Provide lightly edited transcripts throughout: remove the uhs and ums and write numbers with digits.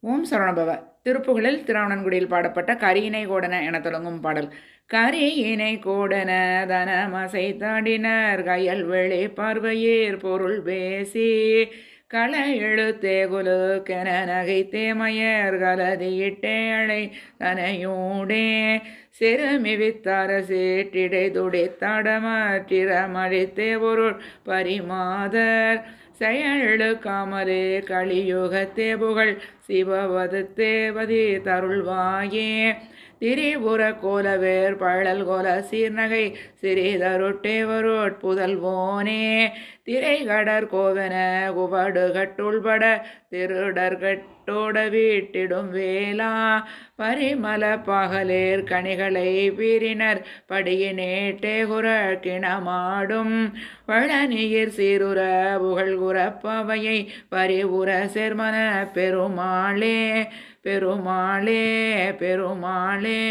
ஓம் சரவணபவ. திருப்புகழில் திருவாவணன்குடியில் பாடப்பட்ட கரியினை கோடன என தொடங்கும் பாடல். கரியினை கோடன தனமசை தாடினர் கயல் வெளி பார்வையேர் பொருள் பேசி கள எழுத்தே குலுக்கென நகை தேமையர் கலதியிட்டேழை தனையூடே சிறுமிவித்தார சேற்றிடை துடைத்தாடமாற்றிர மழித்தே பொருள் பரிமாதர் செயலு காமரே கலியுகத்தே புகழ் சிவவதத்தேவதி தருள்வாயே திரிபுர கோலவேர் பழல் கோல சீர்நகை சிறிதருட்டேவரோட் புதல்வோனே திரைகடற் கோவன குபடு கட்டுள்பட திருடர்கட்டோட வீட்டிடும் வேளா பரிமல பாகலேர் கனிகளை பீரினர் படியினேட்டே குறக்கிணமாடும் வளநீர் சீருர புகழ் குறப்பவையை பரிவுர சேர்மன பெருமாளே பெருமாளே பெருமாளே.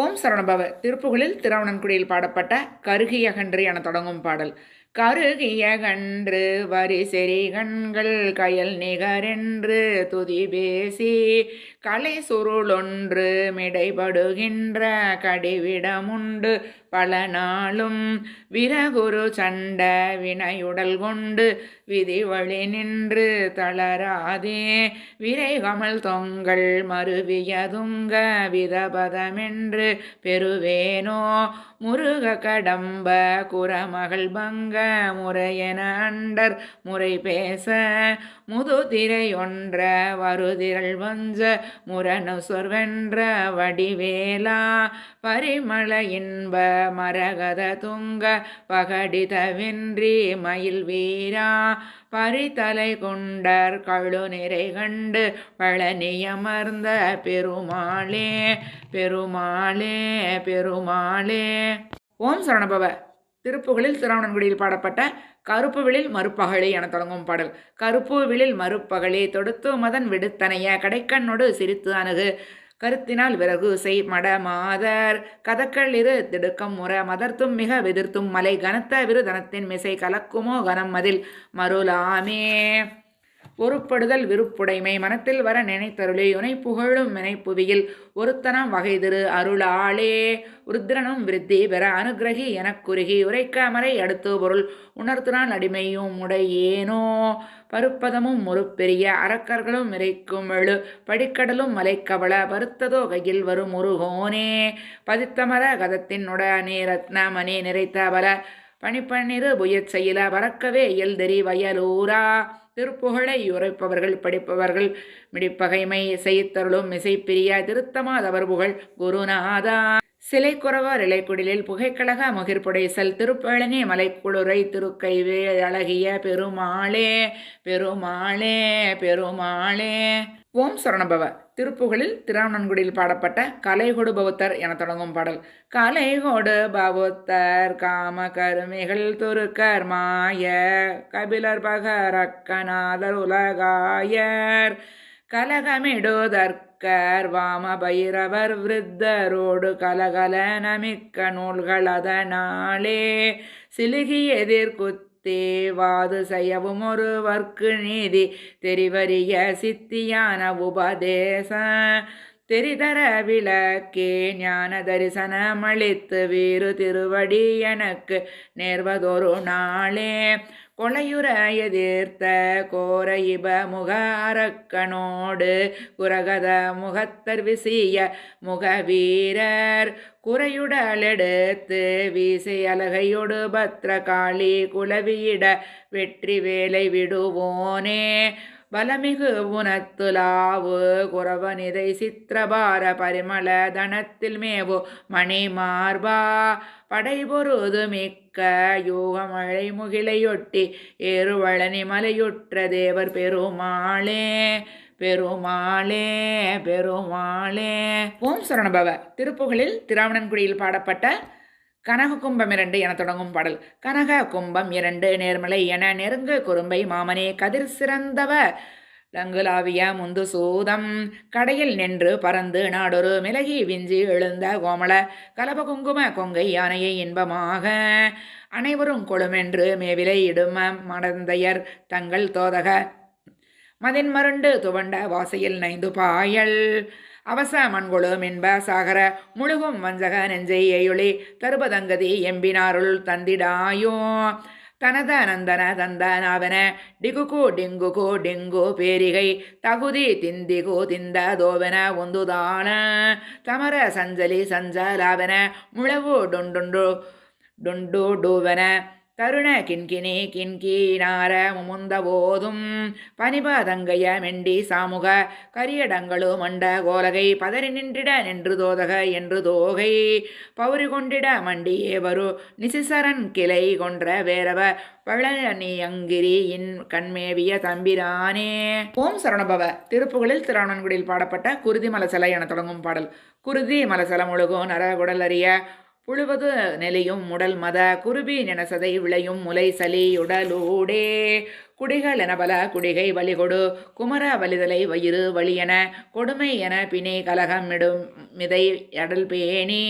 ஓம் சரவணபவ. திருப்புகழில் திருவாவணன்குடியில் பாடப்பட்ட கருகிய கன்று என தொடங்கும் பாடல். கருகிய கன்று வரி செறி கண்கள் கயல் நிகரென்று துதி பேசி கலை சுருளொன்று மிடைபடுகின்ற கடிவிடமுண்டு பல நாளும் விரகுரு சண்ட வினையுடல் கொண்டு விதி வழி நின்று தளராதே விரைகமல் தொங்கல் மருவியதுங்க விதபதமென்று பெறுவேனோ முருக கடம்ப குரமகள் பங்க முறையென அண்டர் முறை பேச முதுதிரை ஒன்ற வருதிரள் வஞ்ச முரணு சொர்வென்ற வடிவேலா பரிமள இன்ப மரகத துங்க பகடிதவென்றி மயில் வீரா பரிதலை கொண்டர் கழு நிறை கண்டு பழனியமர்ந்த பெருமாளே பெருமாளே பெருமாளே. ஓம் சரவணபவ. திருப்புகழில் திருவாவணன்குடியில் பாடப்பட்ட கருப்பு விழில் மறுப்பகழி என தொடங்கும் பாடல். கருப்பு விழில் மறுப்பகழி தொடுத்து மதன் விடுத்தனைய கடைக்கண்ணொடு சிரித்து அணுகு கருத்தினால் விறகு செய் மடமாதர் கதக்கள் இரு திடுக்கம் முற மதர்த்தும் மிக விதிர்த்தும் மலை கனத்த விருதனத்தின் மிசை கலக்குமோ கனம் மதில் மருளாமே ஒருப்படுதல் விருப்புடைமை மனத்தில் வர நினைத்தருளி உனை புகழும் வினைப்புவியில் ஒருத்தனம் வகை திரு அருளாளே ருத்ரனும் விருத்தி பெற அனுகிரகி எனக்குருகி உரைக்காமரை அடுத்து பொருள் உணர்த்துனான் அடிமையும் உடையேனோ பருப்பதமும் முறுப்பெரிய அரக்கர்களும் இறைக்கும் எழு படிக்கடலும் மலைக்கவள பருத்ததோ கையில் வரும் முருகோனே பதித்தமர கதத்தின் உடனே ரத்னமணி நிறைத்த பல பனிப்பன்னிரு புயற் செயல பறக்கவே இயல்தெறி வயலூரா திருப்புகழை உரைப்பவர்கள் படிப்பவர்கள் மிடிப்பகைமை செய்தருளும் இசைப்பிரிய திருத்தமாதவர் புகழ் குருநாதா சிலை குறவர் இலைக்குடிலில் புகைக்கழக முகிர்புடைசல் திருப்பழனி மலைக்குளுரை திருக்கைவே அழகிய பெருமாளே பெருமாளே பெருமாளே. ஓம் சரவணபவ. திருப்புகழில் திருவாவணன்குடியில் பாடப்பட்ட கலைகொடு பௌத்தர் என தொடங்கும் பாடல். கலைகொடு பௌத்தர் காம கருமிகள் துருக்கர் மாய கபிலர் பகரக்கநாதர் உலகாயர் கலகமிடுதற்கர் வாம பைரவர் விருத்தரோடு கலகல நமிக்க நூல்கள் அதனாலே சிலுகி எதிர்குத்த தேவாது செய்யவும் ஒருவர்க்கு நீதி தெரிவறிய சித்தியான உபதேச தெரிதர விளக்கே ஞான தரிசனமளித்து வீறு திருவடி எனக்கு நேர்வதொரு நாளே கொலையுற எதிர்த்த கோர இப முக அரக்கனோடு குரகத முகத்தர் விசிய முக வீரர் குறையுடலெடுத்து வீசை அலகையொடு பத்ர காளி குலவியிட வெற்றி வேலை விடுவோனே பலமிகு உனத்துலாவு குறவனிதை சித்திரபார பரிமள தனத்தில் மேவு மணி மார்பா படைபொருது மிக்க யோகமழை முகிலையொட்டி ஏறுவழனி மலையுற்ற தேவர் பெருமாளே பெருமாளே பெருமாளே. ஓம் சரவணபவ. திருப்புகழில் திருவாவணன்குடியில் பாடப்பட்ட கனக கும்பம் 2 என தொடங்கும் பாடல். கனக கும்பம் 2 நேர்மலை என நெருங்கு குறும்பை மாமனே கதிர் சிறந்தவ லங்குலாவிய முந்து சூதம் கடையில் நின்று பறந்து நாடொரு மிளகி விஞ்சி எழுந்த கோமள கலப குங்கும கொங்கை யானையை இன்பமாக அனைவரும் கொழுமென்று மேவிலை இடும மடந்தையர் தங்கள் தோதக மதின் மருண்டு துவண்ட வாசையில் நைந்து பாயல் அவச மண்கொழு மின்ப சாகர முழுகும் வஞ்சக நெஞ்சை எயுளி தருபதங்கதி எம்பினாருள் தந்திடாயோ தனத நந்தன தந்தனாவன டிகுகு டிங்குகு டிங்கு பேரிகை தகுதி திந்திகு திந்த தோவன ஒந்துதான தமர சஞ்சலி சஞ்சலாவன முழவு டொண்டுண்டு டுண்டு டூவன தருண கிண்கிணி கிண்கீனார முமுந்த போதும் பனிபதங்கைய மெண்டி சாமுக கரியடங்களு மண்ட கோலகை பதறி நின்றிட நின்று தோதக என்று தோகை பௌரி கொண்டிட மண்டியே வரு நிசிசரன் கிளை கொன்ற வேரவ பழனியங்கிரி இன் கண்மேவிய தம்பிரானே. ஓம் சரணபவ. திருப்புகளில் திருவண்ணன்குடியில் பாடப்பட்ட குருதி மலசலை என தொடங்கும் பாடல். குருதி மலசலம் ஒழுகோ நரகுடல் அறிய புழுவது நெலியும் முடல் மத குருபி நெனசதை விளையும் முலை சலி உடலூடே குடிகள் என பல குடிகை வழிகொடு குமர வலிதலை வயிறு வழியென கொடுமை என பிணை கலகம் இடும் மிதை அடல் பேணி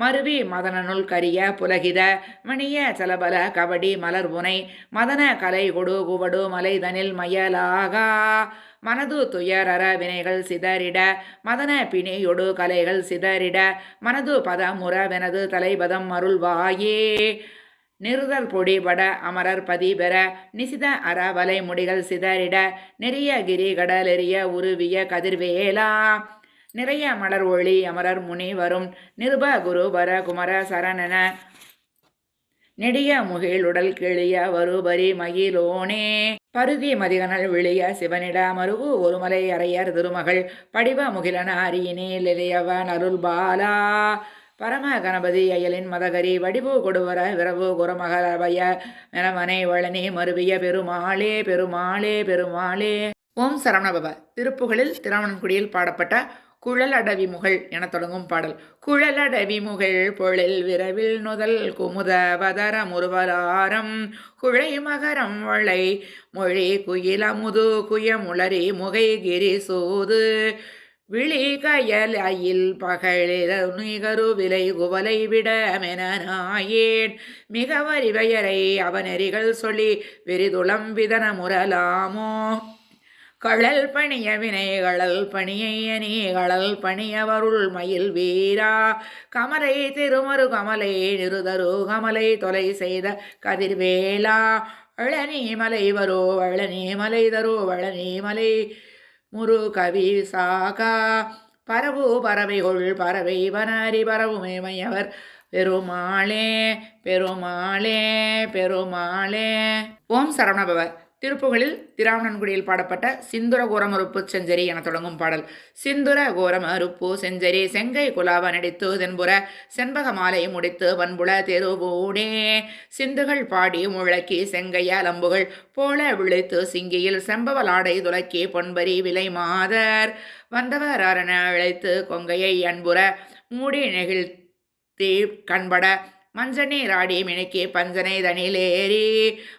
மருவி மதனனுள் கரிய புலகித மணிய சலபல கபடி மலர்புனை மதன கலை கொடு குவடு மலைதனில் மயலாகா மனது துயரற வினைகள் சிதறிட மதன பிணியொடு கலைகள் சிதறிட மனது பதமுற வெனது தலைபதம் அருள்வாயே நிறுதல் பொடிபட அமரர் பதிபெற நிசித அறவலை முடிகள் சிதறிட நெறிய கிரி கடலெறிய உருவிய கதிர்வேலா நிறைய மலர் ஒளி அமரர் முனி வரும் நிருப குருபர குமர சரணன நெடிய முகிலுடல் கிளிய வருபரி மகிழோனே பருதி மதிகனல் விழிய சிவனிட மருவு ஒருமலை அறையர் திருமகள் படிவ முகிலன அரியினில் இளையவன் அருள் பாலா பரம கணபதி அயலின் மதகரி வடிவு கொடுவர விரவு குரமகலபய மெனமனை வளனி மருவிய பெருமாளே பெருமாளே பெருமாளே. ஓம் சரவணபவ. திருப்புகளில் திருவண்ணன்குடியில் பாடப்பட்ட குழலடவி முகழ் என தொடங்கும் பாடல். குழலடவி முகழ் பொழில் விரவில் நுதல் குமுத வதர முருவலாரம் குழை மகரம் வளை மொழி குயிலமுது குயமுளரி முகை கிரி சூது விழி கயல் அயில் பகழில் நிகரு விலை குவலை விட மெனாயேன் மிக வரிவையரை அவனெறிகள் சொல்லி விரிதுளம் விதன முரலாமோ கழல் பணிய வினைகளல் பணியனி களல் பணியவருள் மயில் வீரா கமலை திருமரு கமலை நிருதரு கமலை தொலை செய்த கதிர்வேலா வளனி மலை வரோ வளனி மலை தரோ வளனி மலை முரு கவி சாகா பரவு பறவைகொள் பறவை வனரி பரவுமே மையவர் பெருமாளே பெருமாளே பெருமாளே. ஓம் சரவணபவ. திருப்புகளில் திருவண்ணன்குடியில் பாடப்பட்ட சிந்துர கோரமறுப்பு செஞ்சரி என தொடங்கும் பாடல். சிந்துர கோரமறுப்பு செஞ்சரி செங்கை குலாவ நடித்து தென்புற செண்பக மாலை முடித்து வன்புல தெருவூடே சிந்துகள் பாடி முழக்கி செங்கைய அலம்புகள் போல விழித்து சிங்கியில் செம்பவலாடை துலக்கி பொன்பரி விலை மாதர் வந்தவர் அரண அழைத்து கொங்கையை அன்புற மூடி நெகிழ்த்தி கண்பட மஞ்சனி ராடி மினுக்கி பஞ்சனை தனிலேறி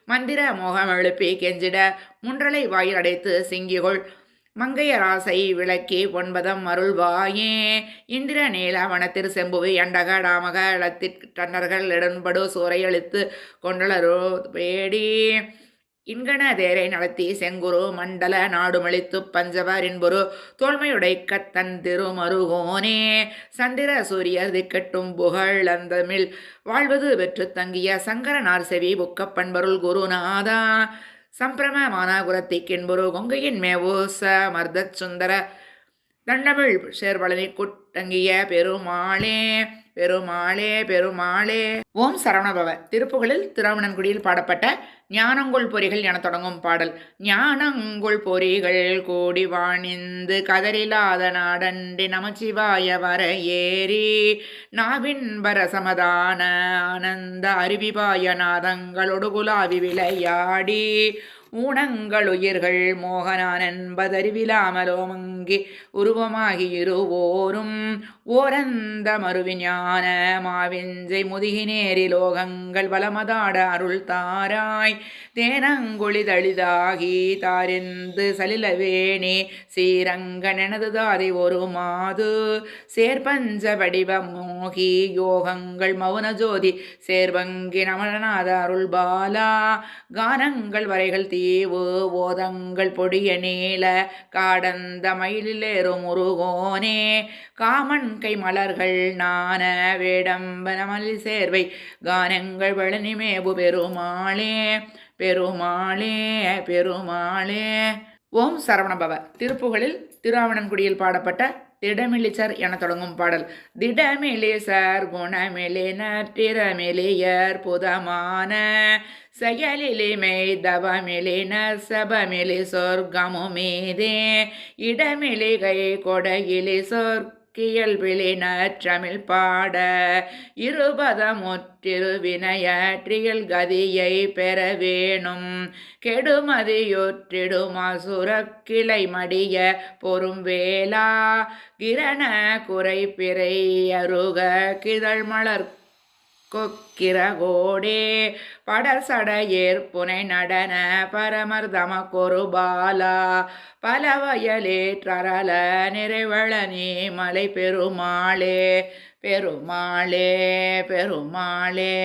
மந்திர மோகம் எழுப்பி கெஞ்சிட முன்றலை வாயில் அடைத்து சிங்கிகொள் மங்கையராசை விளக்கி ஒன்பதம் அருள்வாயே இந்திர நீல வனத்திற் செம்புவி அண்டக டாமக இளத்திற் டன்னர்கள் இடன்படு சூறை அளித்து கொண்டலரோ பேடி இன்கண தேரை நடத்தி செங்குரு மண்டல நாடுமளித்து பஞ்சவர் இன்புரு தோல்மையுடைக்க தன் திருமருகோனே சந்திர சூரியர் திக்கட்டும் புகழ் அந்தமிழ் வாழ்வது பெற்று தங்கிய சங்கரனார் செவி புக்க பண்பருள் குருநாதா சம்பிரமமான குரத்தி கின்புரு கொங்கையின் மேவூச மர்தச் சுந்தர தண்டமிழ் சேர்வளனி குட்டங்கிய பெருமாளே பெருமாளே பெருமாளே. ஓம் சரவணபவ. திருப்புகளில் திருவண்ணன்குடியில் பாடப்பட்ட ஞானங்கொள் பொறிகள் என தொடங்கும் பாடல். ஞானங்கொள் பொறிகள் கூடி வாணிந்து கதறிலாத நாடண்டி நமச்சிவாய வர ஏறி நாவின் பரசமதான ஆனந்த அருவிபாய நாதங்களொடு குலாவி விளையாடி ஊனங்களுயிர்கள் மோகனான் என்பதறிவிலாமலோமங்கி உருவமாகி இருவோரும் ஓரந்த மறுவிஞான மாவிஞ்சை முதுகினேரி லோகங்கள் வளமதாட அருள் தாராய் தேனங்குழி தளிதாகி தாரிந்து சலிலவேணி சீரங்க நெனது தாதை ஒரு மாது சேர்பஞ்ச வடிவ மோகி யோகங்கள் மௌன ஜோதி சேர்வங்கி நமநாத அருள் பாலா கானங்கள் வரைகள் தீவு ஓதங்கள் பொடிய நீல காடந்த மயிலேறும் முருகோனே காமன் கை மலர்கள் நான வேடம்பன மலில் சேர்வை கானங்கள் வளனிமேபு பெருமாளே பெருமாளே பெருமாளே. ஓம் சரவணபவ. திருப்புகழில் திருஆவணன்குடியில் பாடப்பட்ட திடமிலிசர் என தொடங்கும் பாடல். திடமிலிசர் குணமிலினர் திறமிலியர் புதமான செயலிலிமை தவமிலினர் சபமிலி சொர்க்கமுமீதே இடமிலிகை கொடையிலி சொற்கியல்பிலினர் தமிழ் பாட இருபதமுற்றிருவினையற்றியல் கதியை பெற வேணும் கெடுமதியுற்றிடுமாசுரக்கிளை மடிய பொறும் வேளா கிரண குறை பிறை அருக கிதழ் மலர் கொக்கிரகோடே படசட ஏற்புனை நடன பரமர்தம கொருபாலா பலவயலேற்றரல நிறைவளனி மலை பெருமாளே பெருமாளே பெருமாளே.